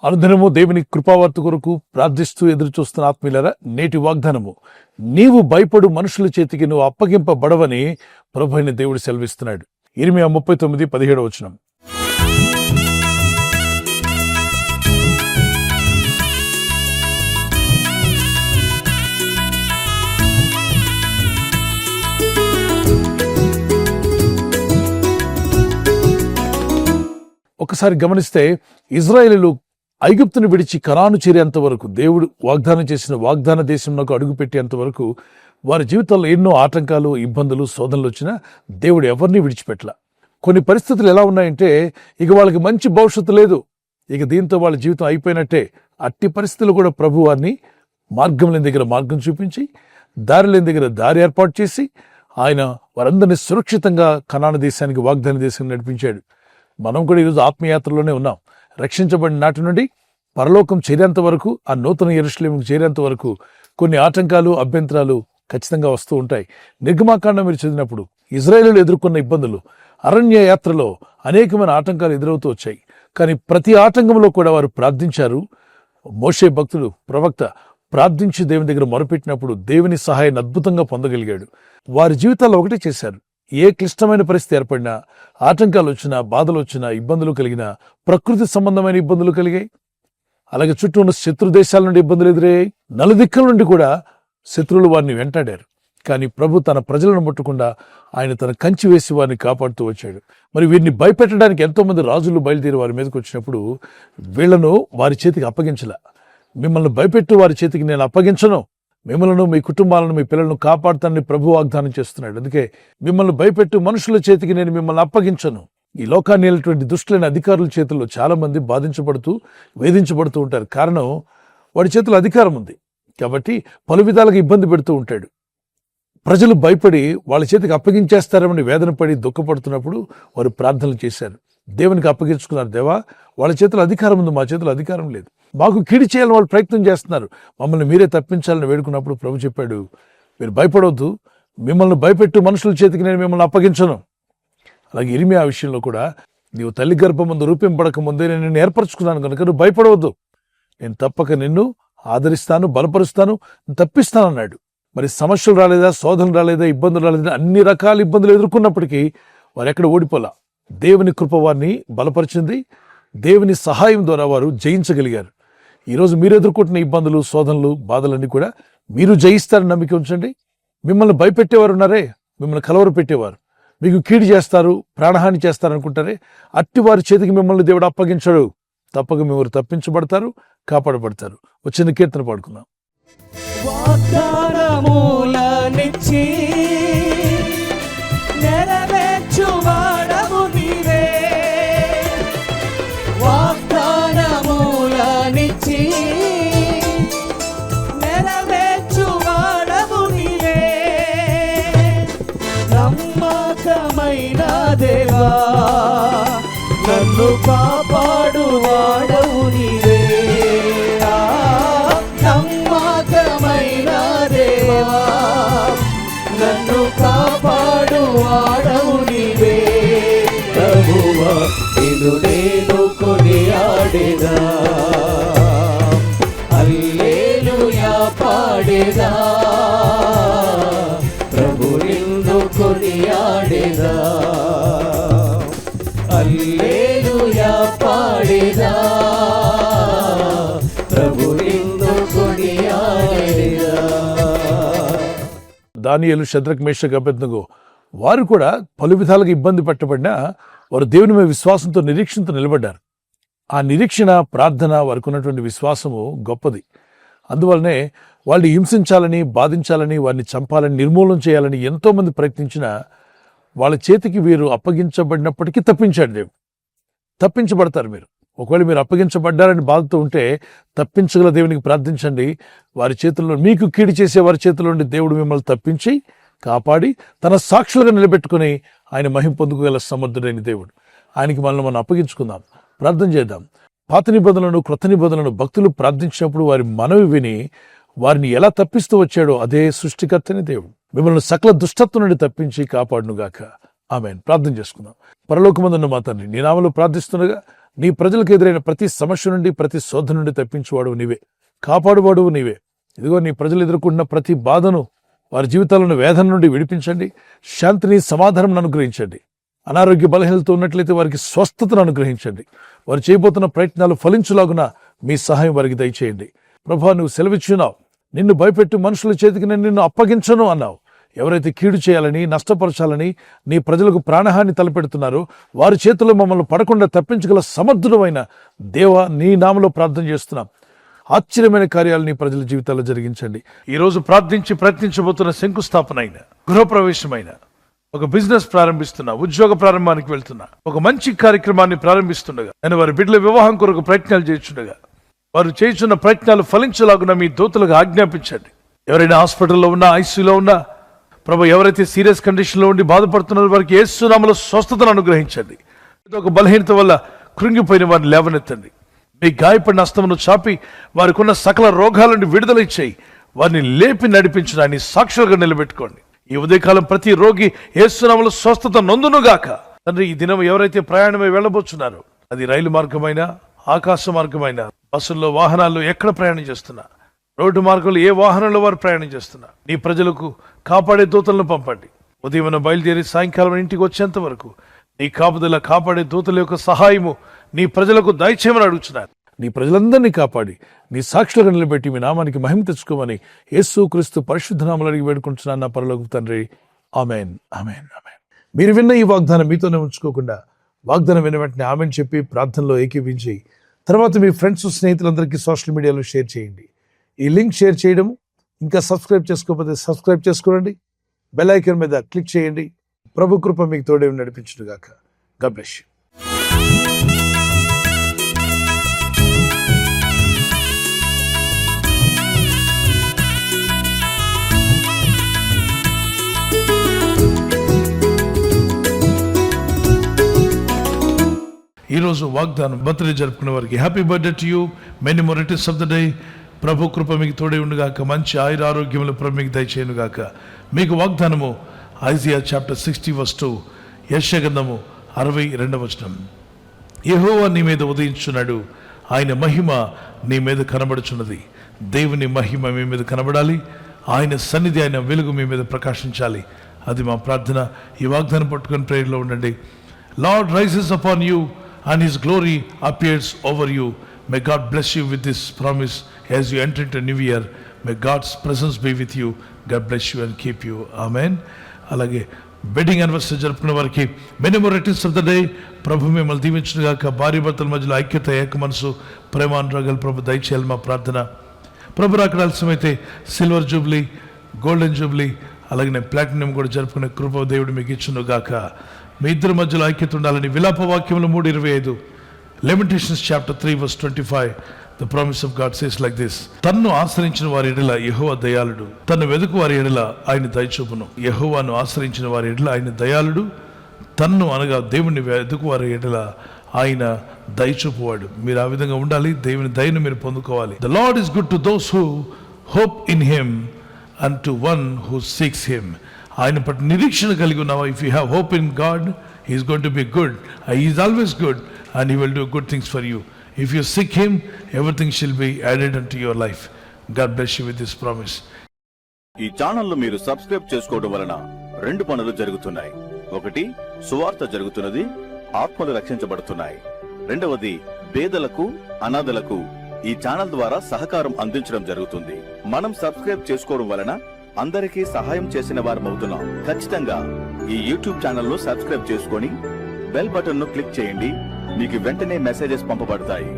అనుదినము దేవుని కృపావార్త కొరకు ప్రార్థిస్తూ ఎదురు చూస్తున్న ఆత్మీయులారా, నేటి వాగ్దానము, నీవు భయపడు మనుషుల చేతికి నువ్వు అప్పగింపబడవని ప్రభువైన దేవుడు సెలవిస్తున్నాడు. ఇర్మియా 39:17 ఒకసారి గమనిస్తే, ఇజ్రాయేలీలు ఐగుప్తును విడిచి కనాను చేరేంత వరకు, దేవుడు వాగ్దానం చేసిన వాగ్దాన దేశంలోకి అడుగుపెట్టేంత వరకు వారి జీవితంలో ఎన్నో ఆటంకాలు, ఇబ్బందులు, శోధనలు వచ్చినా దేవుడు ఎవరిని విడిచిపెట్టల. కొన్ని పరిస్థితులు ఎలా ఉన్నాయంటే, ఇక వాళ్ళకి మంచి భవిష్యత్తు లేదు, ఇక దీంతో వాళ్ళ జీవితం అయిపోయినట్టే. అట్టి పరిస్థితులు కూడా ప్రభు వారిని మార్గం లేని దగ్గర మార్గం చూపించి, దారి లేని దగ్గర దారి ఏర్పాటు చేసి, ఆయన వారందరినీ సురక్షితంగా కనాను దేశానికి, వాగ్దాన దేశానికి నడిపించాడు. మనం కూడా ఈరోజు ఆత్మయాత్రలోనే ఉన్నాం. రక్షించబడిన నాటి నుండి పరలోకం చేరేంత వరకు, ఆ నూతన యెరూషలేముకు చేరేంత వరకు కొన్ని ఆటంకాలు, అభ్యంతరాలు ఖచ్చితంగా వస్తూ ఉంటాయి. నిర్గమాకాండం మీరు చదివినప్పుడు ఇజ్రాయేలీలు ఎదుర్కొన్న ఇబ్బందులు, అరణ్య యాత్రలో అనేకమైన ఆటంకాలు ఎదురవుతూ వచ్చాయి. కానీ ప్రతి ఆటంకంలో కూడా వారు ప్రార్థించారు. మోషే భక్తుడు, ప్రవక్త ప్రార్థించి దేవుని దగ్గర మొరపెట్టినప్పుడు దేవుని సహాయాన్ని అద్భుతంగా పొందగలిగాడు. వారి జీవితాల్లో ఒకటే చేశారు. ఏ క్లిష్టమైన పరిస్థితి ఏర్పడినా, ఆటంకాలు వచ్చినా, బాధలు వచ్చినా, ఇబ్బందులు కలిగినా, ప్రకృతి సంబంధమైన ఇబ్బందులు కలిగాయి, అలాగే చుట్టూ ఉన్న శత్రు దేశాల నుండి ఇబ్బందులు ఎదురయ్యాయి, నలుదిక్కుల నుండి కూడా శత్రువులు వారిని వెంటాడారు. కానీ ప్రభు తన ప్రజలను ముట్టకుండా ఆయన తన కంచి వేసి వారిని కాపాడుతూ వచ్చాడు. మరి వీరిని భయపెట్టడానికి ఎంతో మంది రాజులు బయలుదేరి వారి మీదకి వచ్చినప్పుడు వీళ్లను వారి చేతికి అప్పగించలా. మిమ్మల్ని భయపెట్టు వారి చేతికి నేను అప్పగించను, మిమ్మల్ని, మీ కుటుంబాలను, మీ పిల్లలను కాపాడుతానని ప్రభు వాగ్దానం చేస్తున్నాడు. అందుకే మిమ్మల్ని భయపెట్టు మనుషుల చేతికి నేను మిమ్మల్ని అప్పగించను. ఈ లోకాన్ని వెళ్ళేటువంటి దుష్టులైన అధికారుల చేతుల్లో చాలా మంది బాధించబడుతూ, వేధించబడుతూ ఉంటారు. కారణం, వాడి చేతిలో అధికారం ఉంది కాబట్టి పలు విధాలుగా ఇబ్బంది పెడుతూ ఉంటాడు. ప్రజలు భయపడి వాళ్ళ చేతికి అప్పగించేస్తారని వేదన పడి దుఃఖపడుతున్నప్పుడు వారు ప్రార్థనలు చేశారు, దేవునికి అప్పగించుకున్నారు. దేవా, వాళ్ళ చేతిలో అధికారం ఉంది, మా చేతిలో అధికారం లేదు, మాకు కీడు చేయాలని వాళ్ళు ప్రయత్నం చేస్తున్నారు, మమ్మల్ని మీరే తప్పించాలని వేడుకున్నప్పుడు ప్రభు చెప్పాడు, మీరు భయపడవద్దు, మిమ్మల్ని భయపెట్టు మనుషుల చేతికి నేను మిమ్మల్ని అప్పగించను. అలాగే ఇర్మియా విషయంలో కూడా, నీవు తల్లి గర్భమందు రూపింపడక ముందే నేను నిన్ను ఏర్పరచుకున్నాను కనుక నువ్వు భయపడవద్దు, నేను తప్పక నిన్ను ఆదరిస్తాను, బలపరుస్తాను, తప్పిస్తానన్నాడు. మరి సమస్యలు రాలేదా, శోధనలు రాలేదా, ఇబ్బందులు రాలేదా, అన్ని రకాల ఇబ్బందులు ఎదుర్కొన్నప్పటికీ వారు ఎక్కడ ఓడిపోలా. దేవుని కృప వారిని బలపరిచింది. దేవుని సహాయం ద్వారా వారు జయించగలిగారు. ఈరోజు మీరు ఎదుర్కొంటున్న ఇబ్బందులు, శోధనలు, బాధలన్నీ కూడా మీరు జయిస్తారని నమ్మిక ఉంచండి. మిమ్మల్ని భయపెట్టేవారు ఉన్నారే, మిమ్మల్ని కలవర పెట్టేవారు, మీకు కీడు చేస్తారు, ప్రాణహాని చేస్తారనుకుంటారే, అట్టి వారి చేతికి మిమ్మల్ని దేవుడు అప్పగించడు. తప్పక మీరు తప్పించబడతారు, కాపాడబడతారు. వచ్చిన కీర్తన పాడుకుందాం. వాగ్దానములనిచ్చి నెరవేర్చువాడవు నీవే, వాగ్దానములనిచ్చి నెరవేర్చువాడవు నీవే, నమ్మకమైన దేవా నన్ను కాపాడువాడవు నీవే, నమ్మకమైన దేవా నన్ను కాపాడువాడవు నీవే. ప్రభువా నిన్ను నేను కొనియాడెదా, హల్లెలూయా పాడెదా, ప్రభు నిన్ను కొనియాడెదా, హల్లెలూయా పాడెదా, ప్రభు నిన్ను కొనియాడెదా. దానియేలు, షద్రక్, మేషక్, అబేద్నెగో వారు కూడా పలు విధాలుగా ఇబ్బంది పెట్టబడినా వారు దేవుని మీద విశ్వాసంతో, నిరీక్షణతో నిలబడ్డారు. ఆ నిరీక్షణ, ప్రార్థన, వారికి ఉన్నటువంటి విశ్వాసము గొప్పది. అందువల్లనే వాళ్ళు హింసించాలని, బాధించాలని, వారిని చంపాలని, నిర్మూలన చేయాలని ఎంతో మంది ప్రయత్నించినా వాళ్ళ చేతికి వీరు అప్పగించబడినప్పటికీ తప్పించాడు దేవుడు. తప్పించబడతారు మీరు. ఒకవేళ మీరు అప్పగించబడ్డారని బాధతో ఉంటే తప్పించగల దేవునికి ప్రార్థించండి. వారి చేతుల్లో, మీకు కీడు చేసే వారి చేతుల్లో నుండి దేవుడు మిమ్మల్ని తప్పించి కాపాడి తన సాక్షులుగా నిలబెట్టుకుని ఆయన మహిమ పొందుకోగల సమర్థుడైన దేవుడు. ఆయనకి మనం అప్పగించుకుందాం, ప్రార్థన చేద్దాం. పాత నిబంధనలను, క్రొత్త నిబంధనలను భక్తులు ప్రార్థించినప్పుడు వారి మనవి విని వారిని ఎలా తప్పిస్తూ వచ్చాడో అదే సృష్టికర్తని దేవుడు మిమ్మల్ని సకల దుష్టత్వం నుండి తప్పించి కాపాడునుగాక. ఆమేన్. ప్రార్థన చేసుకుందాం. పరలోకమందున్న మా తండ్రి, నీ నామములో ప్రార్థిస్తుండగా నీ ప్రజలకు ఎదురైన ప్రతి సమస్య నుండి, ప్రతి శోధన నుండి తప్పించేవాడు నీవే, కాపాడువాడు నీవే. ఇదిగో నీ ప్రజలు ఎదుర్కొంటున్న ప్రతి బాధను, వారి జీవితాలను వేదన నుండి విడిపించండి. శాంతిని, సమాధానం అనుగ్రహించండి. అనారోగ్య బలహీనతతో ఉన్నట్లయితే వారికి స్వస్థతను అనుగ్రహించండి. వారు చేయబోతున్న ప్రయత్నాలు ఫలించులాగున మీ సహాయం వారికి దయచేయండి. ప్రభా, నువ్వు సెలవిచ్చున్నావు, నిన్ను భయపెట్టి మనుషుల చేతికి నేను నిన్ను అప్పగించను అన్నావు. ఎవరైతే కీడు చేయాలని, నష్టపరచాలని నీ ప్రజలకు ప్రాణహాని తలపెడుతున్నారో వారి చేతుల్లో మమ్మల్ని పడకుండా తప్పించగల సమర్థుడమైన దేవా, నీ నామలో ప్రార్థన చేస్తున్నాం. ఆశ్చర్యమైన కార్యాలు నీ ప్రజల జీవితాల్లో జరిగించండి. ఈ రోజు ప్రార్థించి ప్రయత్నించబోతున్న శంకుస్థాపన అయిన, గృహప్రవేశమైన, ఒక బిజినెస్ ప్రారంభిస్తున్నా, ఉద్యోగ ప్రారంభానికి వెళ్తున్నా, ఒక మంచి కార్యక్రమాన్ని ప్రారంభిస్తుండగా, నేను వారి బిడ్డల వివాహం కొరకు ప్రయత్నాలు చేస్తుండగా, వారు చేస్తున్న ప్రయత్నాలు ఫలించలాగున మీ దూతలకు ఆజ్ఞాపించండి. ఎవరైనా హాస్పిటల్లో ఉన్నా, ఐసీయూలో ఉన్నా, ప్రభు, ఎవరైతే సీరియస్ కండిషన్లో ఉండి బాధపడుతున్నారో వారికి యేసు నామములో స్వస్థతను అనుగ్రహించండి. ఒక బలహీనత వల్ల కృంగిపోయిన వారిని లేవనెత్తండి. మీ గాయపడిన హస్తమును చాపి వారికి ఉన్న సకల రోగాల నుండి విడుదల ఇచ్చేయి. వారిని లేపి నడిపించడాన్ని సాక్షులుగా నిలబెట్టుకోండి. ఈ ఉదయకాలం ప్రతి రోగి యేసు నామములో స్వస్థత నొందునుగాక. తండ్రి, ఈ దినం ఎవరైతే ప్రయాణమై వెళ్ళబోతున్నారో, అది రైలు మార్గమైనా, ఆకాశ మార్గమైనా, బస్సుల్లో, వాహనాల్లో ఎక్కడ ప్రయాణం చేస్తున్నా, రోడ్డు మార్గంలో ఏ వాహనంలో వారు ప్రయాణం చేస్తున్నా, నీ ప్రజలకు కాపాడే దూతలను పంపండి. ఉదయం బయలుదేరి సాయంకాలం ఇంటికి వచ్చేంత వరకు నీ కాపుదల, కాపాడే దూతల యొక్క సహాయము నీ ప్రజలకు దయచేయమని అడుగుతున్నారు. నీ ప్రజలందరినీ కాపాడి నీ సాక్షులుగా నిలబెట్టి మీ నామానికి మహిమ తెచ్చుకోమని యేసు క్రీస్తు పరిశుద్ధ నామములో అడిగి వేడుకుంటున్నాను నా పరలోకపు తండ్రి. ఆమేన్, ఆమేన్, ఆమేన్. మీరు విన్న ఈ వాగ్దానం మీతోనే ఉంచుకోకుండా, వాగ్దానం విన్న వెంటనే ఆమేన్ చెప్పి ప్రార్థనలో ఏకీవించి తర్వాత మీ ఫ్రెండ్స్, స్నేహితులందరికీ సోషల్ మీడియాలో షేర్ చేయండి. ఈ లింక్ షేర్ చేయడం, ఇంకా సబ్స్క్రైబ్ చేసుకోకపోతే సబ్స్క్రైబ్ చేసుకోండి. బెల్ ఐకాన్ మీద క్లిక్ చేయండి. ప్రభు కృప మీకు తోడే నడిపించుగాక. God bless you. ఈరోజు వాగ్దానం బర్త్డే జరుపుకునే వారికి happy birthday to you, many more returns of the day. ప్రభు కృప మీకు తోడే ఉండుగాక. మంచి ఆయుర ఆరోగ్యములు ప్రభు మీకు దయచేయనుగాక. మీకు వాగ్దానము ఐజియా చాప్టర్ 60:2, యెషయా గ్రంథము 62. యెహోవా నీ మీద ఉదయించున్నాడు, ఆయన మహిమ నీ మీద కనబడుచున్నది. దేవుని మహిమ మీ మీద కనబడాలి. ఆయన సన్నిధి, ఆయన వెలుగు మీ మీద ప్రకాశించాలి. అది మా ప్రార్థన. ఈ వాగ్దానం పట్టుకొని ప్రేయర్లో ఉండండి. Lord rises upon you and his glory appears over you. May God bless you with this promise as you enter into a new year. May God's presence be with you. God bless you and keep you. Amen. అలాగే wedding anniversary జరుపుకున్న వారికి many more returns of the day. ప్రభు మిమ్మల్ని దీవించుగాక. భార్య భర్తల మధ్యలో ఐక్యత, ఏక మనసు, ప్రేమానురాగాలు ప్రభు దయచేయాలి మా ప్రార్థన. ప్రభు రాకడ ఆలస్యమైతే సిల్వర్ జూబ్లీ, గోల్డెన్ జూబ్లీ, అలాగే ప్లాటినం కూడా జరుపుకునే కృప దేవుడు మీకు ఇచ్చునుగాక. మీ ఇద్దరి మధ్యలో ఐక్యత ఉండాలని విలాప వాక్యములు 3:25, Lamentations chapter 3:25. The promise of God says like this: తన్ను ఆశ్రయించిన వారి ఎడల యెహోవా దయాళుడు, తన్ను వెదుకు వారి ఎడల ఆయన దయచూపును. యెహోవాను ఆశ్రయించిన వారి ఎడల ఆయన దయాళుడు, తన్ను అనగా దేవుని వెదుకు వారి ఎడల ఆయన దయచూపువాడు. మీరు ఆ విధంగా ఉండాలి. దేవుని దయను మీరు పొందుకోవాలి. The Lord is good to those who hope in him and to one who seeks him. ఆయన పట్ల నిరీక్షణ కలిగి ఉన్నావా? If you have hope in God, he is going to be good. He is always good and he will do good things for you. If you seek him, everything షిల్ be added an to your life. God bless you with this promise. ఈ channel మీరు subscribe చేసుకోవడం వలన 2 పనులు జరుగుతున్నాయి. ఒకటి, సువార్త జరుగుతున్నది, ఆత్మలు రక్షించబడుతున్నాయి. రెండవది, పేదలకు, అనాథలకు ఈ ఛానల్ ద్వారా సహకారం అందించడం జరుగుతుంది. మనం సబ్స్క్రైబ్ చేసుకోవడం వలన అందరికీ సహాయం చేసిన వారమవుతున్నాం. ఖచ్చితంగా ఈ యూట్యూబ్ ఛానల్ ను సబ్స్క్రైబ్ చేసుకొని బెల్ బటన్ ను క్లిక్ చేయండి. మీకు వెంటనే మెసేజెస్ పంపబడతాయి.